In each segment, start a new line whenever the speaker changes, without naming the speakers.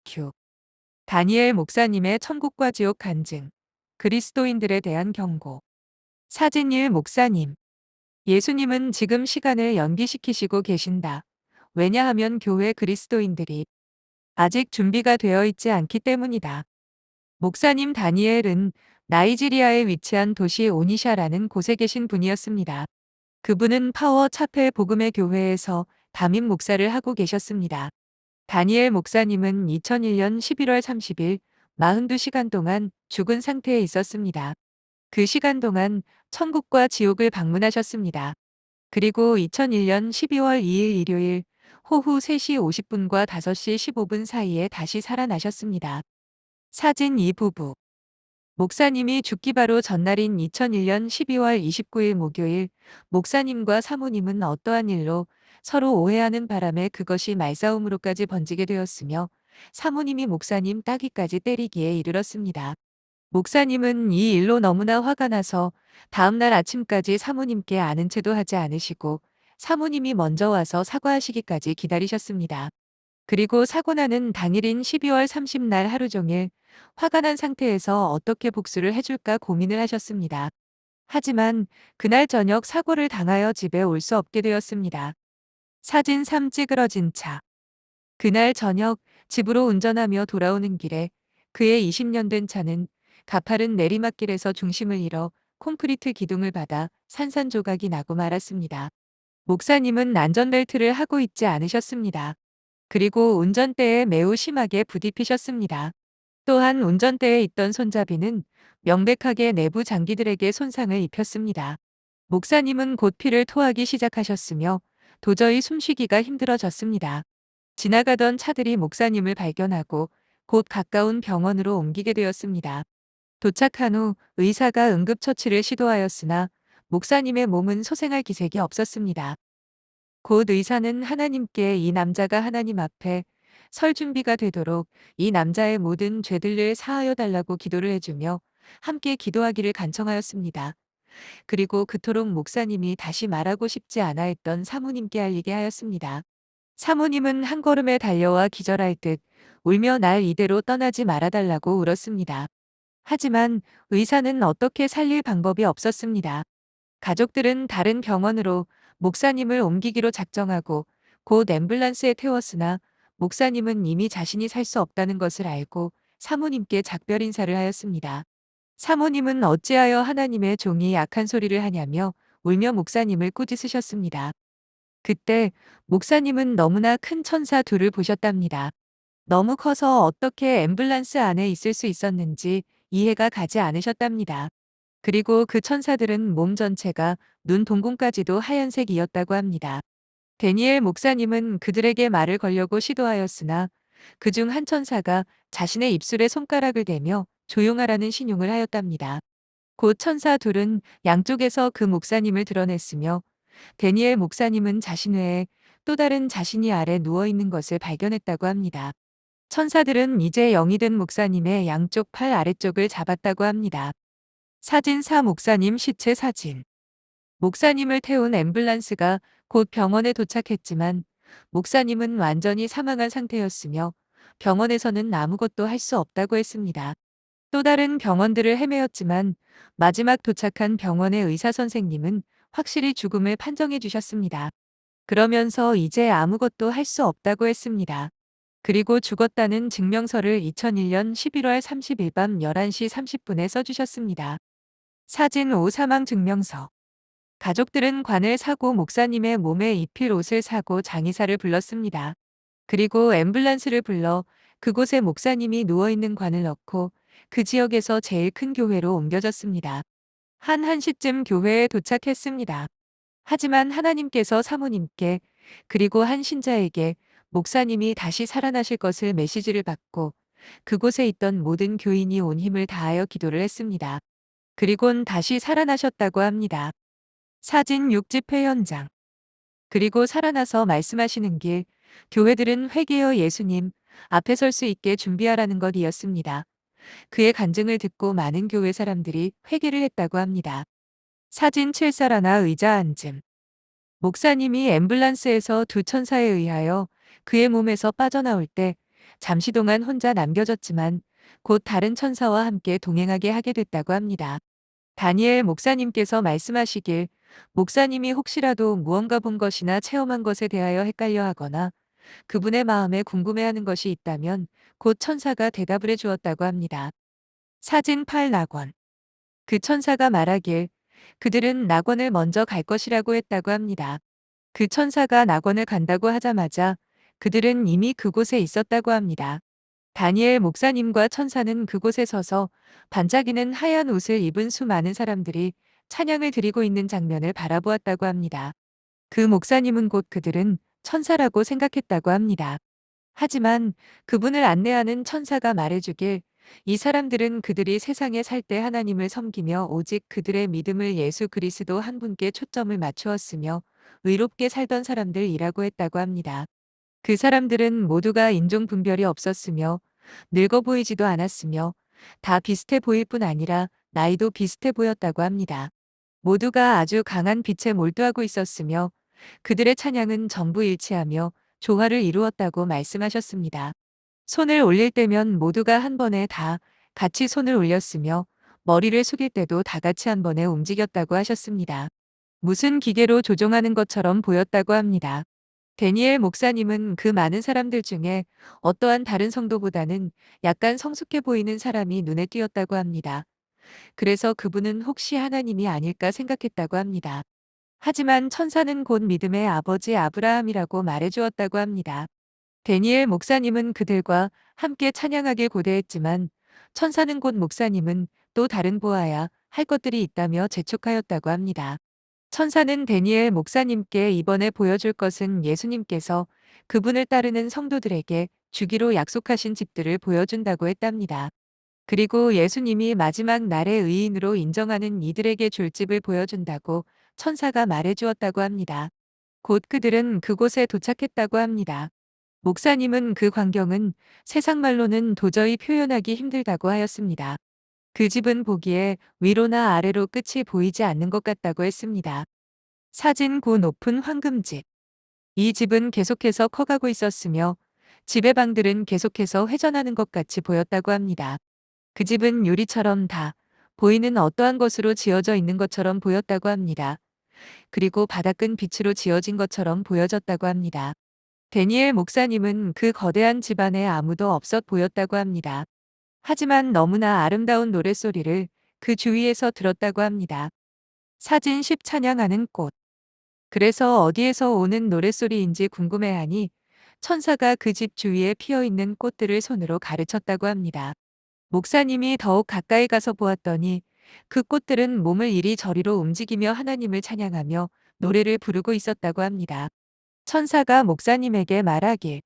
큐. 다니엘 목사님의 천국과 지옥 간증. 그리스도인들에 대한 경고. 사진 1 목사님. 예수님은 지금 시간을 연기시키시고 계신다. 왜냐하면 교회 그리스도인들이 아직 준비가 되어 있지 않기 때문이다. 목사님 다니엘은 나이지리아에 위치한 도시 오니샤라는 곳에 계신 분이었습니다. 그분은 파워 차펠 복음의 교회에서 담임 목사를 하고 계셨습니다. 다니엘 목사님은 2001년 11월 30일 42시간 동안 죽은 상태에 있었습니다. 그 시간 동안 천국과 지옥을 방문하셨습니다. 그리고 2001년 12월 2일 일요일 오후 3시 50분과 5시 15분 사이에 다시 살아나셨습니다. 사진 2 부부. 목사님이 죽기 바로 전날인 2001년 12월 29일 목요일, 목사님과 사모님은 어떠한 일로 서로 오해하는 바람에 그것이 말싸움으로까지 번지게 되었으며, 사모님이 목사님 따귀까지 때리기에 이르렀습니다. 목사님은 이 일로 너무나 화가 나서 다음날 아침까지 사모님께 아는 체도 하지 않으시고, 사모님이 먼저 와서 사과하시기까지 기다리셨습니다. 그리고 사고 나는 당일인 12월 30날 하루 종일 화가 난 상태에서 어떻게 복수를 해줄까 고민을 하셨습니다. 하지만 그날 저녁 사고를 당하여 집에 올 수 없게 되었습니다. 사진 3 찌그러진 차. 그날 저녁 집으로 운전하며 돌아오는 길에 그의 20년 된 차는 가파른 내리막길에서 중심을 잃어 콘크리트 기둥을 받아 산산조각이 나고 말았습니다. 목사님은 안전벨트를 하고 있지 않으셨습니다. 그리고 운전대에 매우 심하게 부딪히셨습니다. 또한 운전대에 있던 손잡이는 명백하게 내부 장기들에게 손상을 입혔습니다. 목사님은 곧 피를 토하기 시작하셨으며 도저히 숨쉬기가 힘들어졌습니다. 지나가던 차들이 목사님을 발견하고 곧 가까운 병원으로 옮기게 되었습니다. 도착한 후 의사가 응급처치를 시도하였으나 목사님의 몸은 소생할 기색이 없었습니다. 곧 의사는 하나님께 이 남자가 하나님 앞에 설 준비가 되도록 이 남자의 모든 죄들을 사하여 달라고 기도를 해주며 함께 기도하기를 간청하였습니다. 그리고 그토록 목사님이 다시 말하고 싶지 않아 했던 사모님께 알리게 하였습니다. 사모님은 한 걸음에 달려와 기절할 듯 울며 날 이대로 떠나지 말아달라고 울었습니다. 하지만 의사는 어떻게 살릴 방법이 없었습니다. 가족들은 다른 병원으로 목사님을 옮기기로 작정하고 곧 앰뷸런스에 태웠으나 목사님은 이미 자신이 살 수 없다는 것을 알고 사모님께 작별 인사를 하였습니다. 사모님은 어찌하여 하나님의 종이 악한 소리를 하냐며 울며 목사님을 꾸짖으셨습니다. 그때 목사님은 너무나 큰 천사 둘을 보셨답니다. 너무 커서 어떻게 앰뷸런스 안에 있을 수 있었는지 이해가 가지 않으셨답니다. 그리고 그 천사들은 몸 전체가 눈 동공까지도 하얀색이었다고 합니다. 데니엘 목사님은 그들에게 말을 걸려고 시도하였으나 그중 한 천사가 자신의 입술에 손가락을 대며 조용하라는 신용을 하였답니다. 곧 천사 둘은 양쪽에서 그 목사님을 드러냈으며 데니엘 목사님은 자신 외에 또 다른 자신이 아래 누워 있는 것을 발견했다고 합니다. 천사들은 이제 영이 된 목사님의 양쪽 팔 아래쪽을 잡았다고 합니다. 사진 4 목사님 시체 사진. 목사님을 태운 앰뷸런스가 곧 병원에 도착했지만 목사님은 완전히 사망한 상태였으며 병원에서는 아무것도 할 수 없다고 했습니다. 또 다른 병원들을 헤매었지만 마지막 도착한 병원의 의사 선생님은 확실히 죽음을 판정해 주셨습니다. 그러면서 이제 아무것도 할 수 없다고 했습니다. 그리고 죽었다는 증명서를 2001년 11월 30일 밤 11시 30분에 써주셨습니다. 사진 5 사망 증명서. 가족들은 관을 사고 목사님의 몸에 입힐 옷을 사고 장의사를 불렀습니다. 그리고 앰뷸런스를 불러 그곳에 목사님이 누워있는 관을 넣고 그 지역에서 제일 큰 교회로 옮겨졌습니다. 한 1시쯤 교회에 도착했습니다. 하지만 하나님께서 사모님께 그리고 한 신자에게 목사님이 다시 살아나실 것을 메시지를 받고 그곳에 있던 모든 교인이 온 힘을 다하여 기도를 했습니다. 그리곤 다시 살아나셨다고 합니다. 사진 6 집회 현장. 그리고 살아나서 말씀하시는 길, 교회들은 회개여 예수님 앞에 설 수 있게 준비하라는 것이었습니다. 그의 간증을 듣고 많은 교회 사람들이 회개를 했다고 합니다. 사진 7 사라나 의자 앉음. 목사님이 앰뷸런스에서 두 천사에 의하여 그의 몸에서 빠져나올 때 잠시 동안 혼자 남겨졌지만 곧 다른 천사와 함께 동행하게 하게 됐다고 합니다. 다니엘 목사님께서 말씀하시길 목사님이 혹시라도 무언가 본 것이나 체험한 것에 대하여 헷갈려 하거나 그분의 마음에 궁금해하는 것이 있다면 곧 천사가 대답을 해 주었다고 합니다. 사진 8 낙원. 그 천사가 말하길 그들은 낙원을 먼저 갈 것이라고 했다고 합니다. 그 천사가 낙원을 간다고 하자마자 그들은 이미 그곳에 있었다고 합니다. 다니엘 목사님과 천사는 그곳에 서서 반짝이는 하얀 옷을 입은 수많은 사람들이 찬양을 드리고 있는 장면을 바라보았다고 합니다. 그 목사님은 곧 그들은 천사라고 생각했다고 합니다. 하지만 그분을 안내하는 천사가 말해주길 이 사람들은 그들이 세상에 살 때 하나님을 섬기며 오직 그들의 믿음을 예수 그리스도 한 분께 초점을 맞추었으며 의롭게 살던 사람들이라고 했다고 합니다. 그 사람들은 모두가 인종 분별이 없었으며 늙어 보이지도 않았으며 다 비슷해 보일 뿐 아니라 나이도 비슷해 보였다고 합니다. 모두가 아주 강한 빛에 몰두하고 있었으며 그들의 찬양은 전부 일치하며 조화를 이루었다고 말씀하셨습니다. 손을 올릴 때면 모두가 한 번에 다 같이 손을 올렸으며 머리를 숙일 때도 다 같이 한 번에 움직였다고 하셨습니다. 무슨 기계로 조종하는 것처럼 보였다고 합니다. 데니엘 목사님은 그 많은 사람들 중에 어떠한 다른 성도보다는 약간 성숙해 보이는 사람이 눈에 띄었다고 합니다. 그래서 그분은 혹시 하나님이 아닐까 생각했다고 합니다. 하지만 천사는 곧 믿음의 아버지 아브라함이라고 말해주었다고 합니다. 데니엘 목사님은 그들과 함께 찬양하길 고대했지만 천사는 곧 목사님은 또 다른 보아야 할 것들이 있다며 재촉하였다고 합니다. 천사는 데니엘 목사님께 이번에 보여줄 것은 예수님께서 그분을 따르는 성도들에게 주기로 약속하신 집들을 보여준다고 했답니다. 그리고 예수님이 마지막 날의 의인으로 인정하는 이들에게 줄 집을 보여준다고 천사가 말해주었다고 합니다. 곧 그들은 그곳에 도착했다고 합니다. 목사님은 그 광경은 세상 말로는 도저히 표현하기 힘들다고 하였습니다. 그 집은 보기에 위로나 아래로 끝이 보이지 않는 것 같다고 했습니다. 사진 고 높은 황금집. 이 집은 계속해서 커가고 있었으며 집의 방들은 계속해서 회전하는 것 같이 보였다고 합니다. 그 집은 유리처럼 다 보이는 어떠한 것으로 지어져 있는 것처럼 보였다고 합니다. 그리고 바닥은 빛으로 지어진 것처럼 보여졌다고 합니다. 데니엘 목사님은 그 거대한 집 안에 아무도 없었 보였다고 합니다. 하지만 너무나 아름다운 노랫소리를 그 주위에서 들었다고 합니다. 사진 10 찬양하는 꽃. 그래서 어디에서 오는 노랫소리인지 궁금해하니 천사가 그 집 주위에 피어 있는 꽃들을 손으로 가르쳤다고 합니다. 목사님이 더욱 가까이 가서 보았더니 그 꽃들은 몸을 이리저리로 움직이며 하나님을 찬양하며 노래를 부르고 있었다고 합니다. 천사가 목사님에게 말하길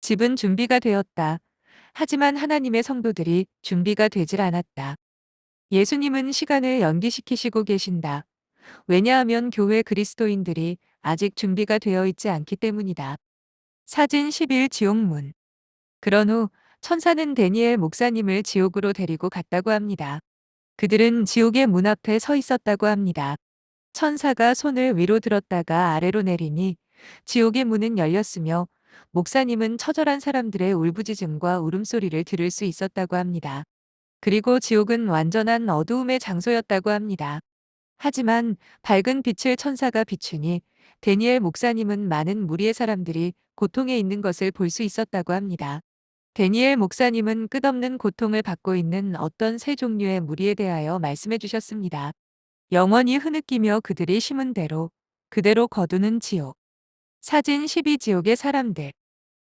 집은 준비가 되었다. 하지만 하나님의 성도들이 준비가 되질 않았다. 예수님은 시간을 연기시키시고 계신다. 왜냐하면 교회 그리스도인들이 아직 준비가 되어 있지 않기 때문이다. 사진 11 지옥문. 그런 후 천사는 데니엘 목사님을 지옥으로 데리고 갔다고 합니다. 그들은 지옥의 문 앞에 서 있었다고 합니다. 천사가 손을 위로 들었다가 아래로 내리니 지옥의 문은 열렸으며 목사님은 처절한 사람들의 울부짖음과 울음소리를 들을 수 있었다고 합니다. 그리고 지옥은 완전한 어두움의 장소였다고 합니다. 하지만 밝은 빛을 천사가 비추니 데니엘 목사님은 많은 무리의 사람들이 고통에 있는 것을 볼 수 있었다고 합니다. 데니엘 목사님은 끝없는 고통을 받고 있는 어떤 세 종류의 무리에 대하여 말씀해 주셨습니다. 영원히 흐느끼며 그들이 심은 대로 그대로 거두는 지옥. 사진 12 지옥의 사람들.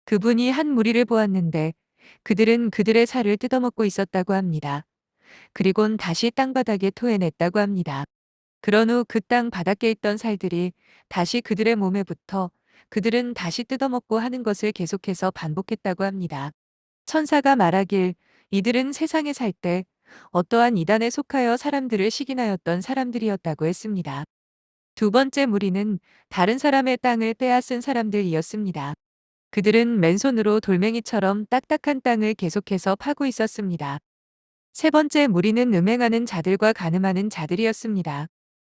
그분이 한 무리를 보았는데 그들은 그들의 살을 뜯어먹고 있었다고 합니다. 그리곤 다시 땅바닥에 토해냈다고 합니다. 그런 후 그 땅 바닥에 있던 살들이 다시 그들의 몸에 붙어 그들은 다시 뜯어먹고 하는 것을 계속해서 반복했다고 합니다. 천사가 말하길 이들은 세상에 살 때 어떠한 이단에 속하여 사람들을 시기하였던 사람들이었다고 했습니다. 두 번째 무리는 다른 사람의 땅을 빼앗은 사람들이었습니다. 그들은 맨손으로 돌멩이처럼 딱딱한 땅을 계속해서 파고 있었습니다. 세 번째 무리는 음행하는 자들과 간음하는 자들이었습니다.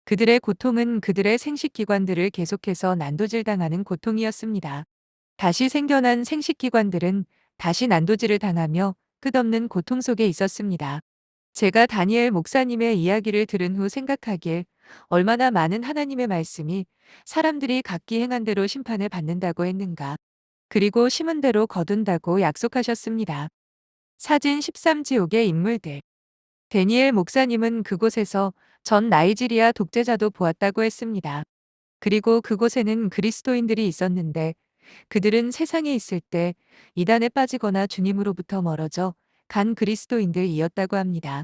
그들의 고통은 그들의 생식기관들을 계속해서 난도질당하는 고통이었습니다. 다시 생겨난 생식기관들은 다시 난도질을 당하며 끝없는 고통 속에 있었습니다. 제가 다니엘 목사님의 이야기를 들은 후 생각하길 얼마나 많은 하나님의 말씀이 사람들이 각기 행한 대로 심판을 받는다고 했는가. 그리고 심은 대로 거둔다고 약속하셨습니다. 사진 13지옥의 인물들. 데니엘 목사님은 그곳에서 전 나이지리아 독재자도 보았다고 했습니다. 그리고 그곳에는 그리스도인들이 있었는데 그들은 세상에 있을 때 이단에 빠지거나 주님으로부터 멀어져 간 그리스도인들이었다고 합니다.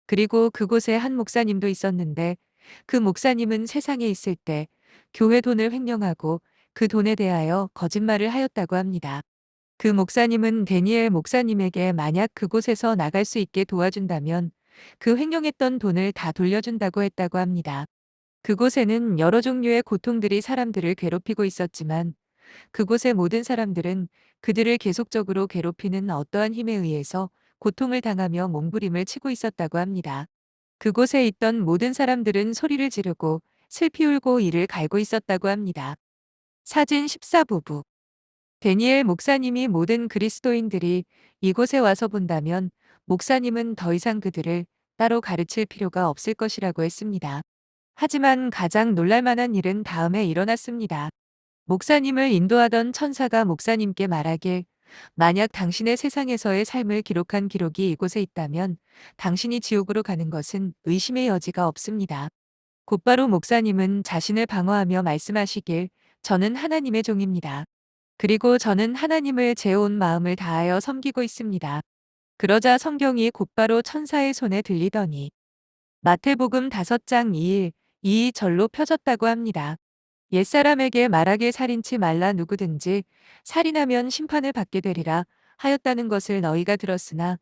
그리고 그곳에 한 목사님도 있었는데 그 목사님은 세상에 있을 때 교회 돈을 횡령하고 그 돈에 대하여 거짓말을 하였다고 합니다. 그 목사님은 데니엘 목사님에게 만약 그곳에서 나갈 수 있게 도와준다면 그 횡령했던 돈을 다 돌려준다고 했다고 합니다. 그곳에는 여러 종류의 고통들이 사람들을 괴롭히고 있었지만 그곳의 모든 사람들은 그들을 계속적으로 괴롭히는 어떠한 힘에 의해서 고통을 당하며 몸부림을 치고 있었다고 합니다. 그곳에 있던 모든 사람들은 소리를 지르고 슬피 울고 이를 갈고 있었다고 합니다. 사진 14부부. 데니엘 목사님이 모든 그리스도인들이 이곳에 와서 본다면 목사님은 더 이상 그들을 따로 가르칠 필요가 없을 것이라고 했습니다. 하지만 가장 놀랄만한 일은 다음에 일어났습니다. 목사님을 인도하던 천사가 목사님께 말하길, 만약 당신의 세상에서의 삶을 기록한 기록이 이곳에 있다면 당신이 지옥으로 가는 것은 의심의 여지가 없습니다. 곧바로 목사님은 자신을 방어하며 말씀하시길, 저는 하나님의 종입니다. 그리고 저는 하나님을 제 온 마음을 다하여 섬기고 있습니다. 그러자 성경이 곧바로 천사의 손에 들리더니 마태복음 5장 2일 이 절로 펴졌다고 합니다. 옛사람에게 말하길 살인치 말라 누구든지 살인하면 심판을 받게 되리라 하였다는 것을 너희가 들었으나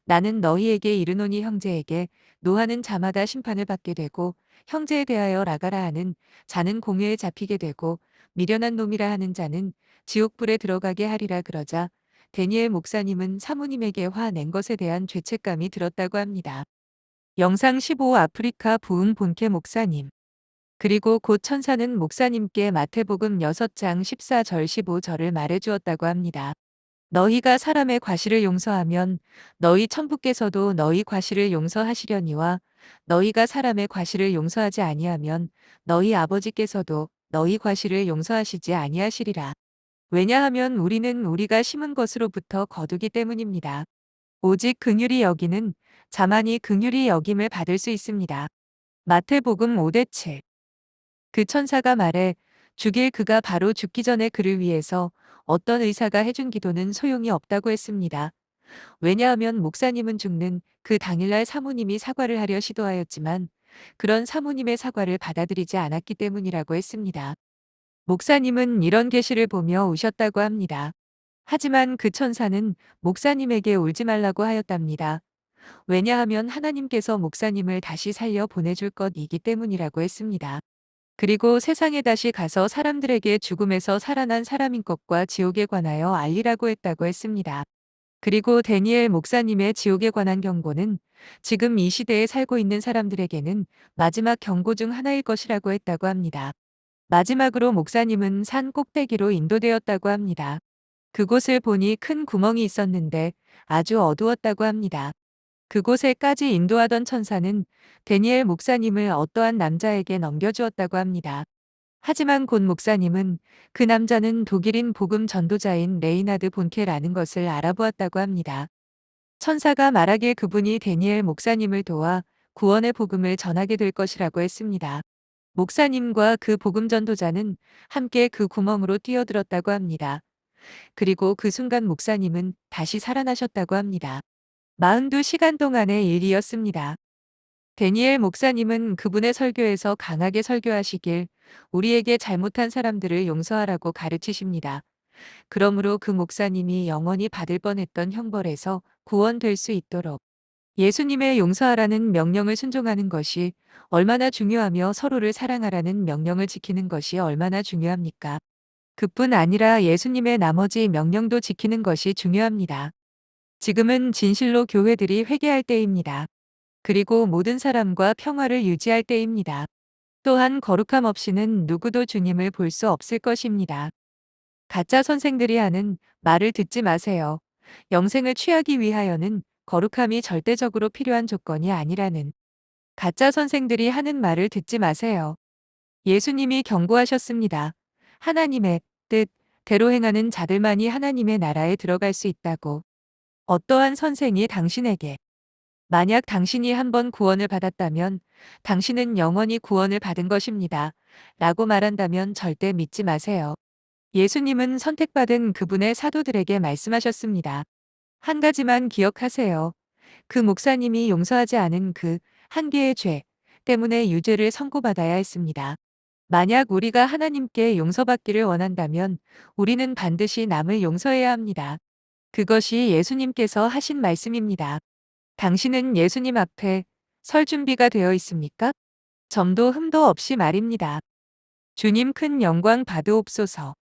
나는 너희에게 이르노니 형제에게 노하는 자마다 심판을 받게 되고 형제에 대하여 라가라 하는 자는 공회에 잡히게 되고 미련한 놈이라 하는 자는 지옥불에 들어가게 하리라. 그러자 데니엘 목사님은 사모님에게 화낸 것에 대한 죄책감이 들었다고 합니다. 영상 15 아프리카 부흥 본캐 목사님. 그리고 곧 천사는 목사님께 마태복음 6장 14절 15절을 말해주었다고 합니다. 너희가 사람의 과실을 용서하면 너희 천부께서도 너희 과실을 용서하시려니와 너희가 사람의 과실을 용서하지 아니하면 너희 아버지께서도 너희 과실을 용서하시지 아니하시리라. 왜냐하면 우리는 우리가 심은 것으로부터 거두기 때문입니다. 오직 긍휼히 여기는 자만이 긍휼히 여김을 받을 수 있습니다. 마태복음 5대 7. 그 천사가 말해 죽일 그가 바로 죽기 전에 그를 위해서 어떤 의사가 해준 기도는 소용이 없다고 했습니다. 왜냐하면 목사님은 죽는 그 당일날 사모님이 사과를 하려 시도하였지만 그런 사모님의 사과를 받아들이지 않았기 때문이라고 했습니다. 목사님은 이런 계시를 보며 우셨다고 합니다. 하지만 그 천사는 목사님에게 울지 말라고 하였답니다. 왜냐하면 하나님께서 목사님을 다시 살려 보내줄 것이기 때문이라고 했습니다. 그리고 세상에 다시 가서 사람들에게 죽음에서 살아난 사람인 것과 지옥에 관하여 알리라고 했다고 했습니다. 그리고 데니엘 목사님의 지옥에 관한 경고는 지금 이 시대에 살고 있는 사람들에게는 마지막 경고 중 하나일 것이라고 했다고 합니다. 마지막으로 목사님은 산 꼭대기로 인도되었다고 합니다. 그곳을 보니 큰 구멍이 있었는데 아주 어두웠다고 합니다. 그곳에까지 인도하던 천사는 데니엘 목사님을 어떠한 남자에게 넘겨주었다고 합니다. 하지만 곧 목사님은 그 남자는 독일인 복음 전도자인 레이나드 본케라는 것을 알아보았다고 합니다. 천사가 말하길 그분이 데니엘 목사님을 도와 구원의 복음을 전하게 될 것이라고 했습니다. 목사님과 그 복음 전도자는 함께 그 구멍으로 뛰어들었다고 합니다. 그리고 그 순간 목사님은 다시 살아나셨다고 합니다. 42시간 동안의 일이었습니다. 데니엘 목사님은 그분의 설교에서 강하게 설교하시길 우리에게 잘못한 사람들을 용서하라고 가르치십니다. 그러므로 그 목사님이 영원히 받을 뻔했던 형벌에서 구원될 수 있도록 예수님의 용서하라는 명령을 순종하는 것이 얼마나 중요하며 서로를 사랑하라는 명령을 지키는 것이 얼마나 중요합니까? 그뿐 아니라 예수님의 나머지 명령도 지키는 것이 중요합니다. 지금은 진실로 교회들이 회개할 때입니다. 그리고 모든 사람과 평화를 유지할 때입니다. 또한 거룩함 없이는 누구도 주님을 볼 수 없을 것입니다. 가짜 선생들이 하는 말을 듣지 마세요. 영생을 취하기 위하여는 거룩함이 절대적으로 필요한 조건이 아니라는 가짜 선생들이 하는 말을 듣지 마세요. 예수님이 경고하셨습니다. 하나님의 뜻대로 행하는 자들만이 하나님의 나라에 들어갈 수 있다고. 어떠한 선생이 당신에게 만약 당신이 한 번 구원을 받았다면 당신은 영원히 구원을 받은 것입니다. 라고 말한다면 절대 믿지 마세요. 예수님은 선택받은 그분의 사도들에게 말씀하셨습니다. 한 가지만 기억하세요. 그 목사님이 용서하지 않은 그 한 개의 죄 때문에 유죄를 선고받아야 했습니다. 만약 우리가 하나님께 용서받기를 원한다면 우리는 반드시 남을 용서해야 합니다. 그것이 예수님께서 하신 말씀입니다. 당신은 예수님 앞에 설 준비가 되어 있습니까? 점도 흠도 없이 말입니다. 주님 큰 영광 받으옵소서.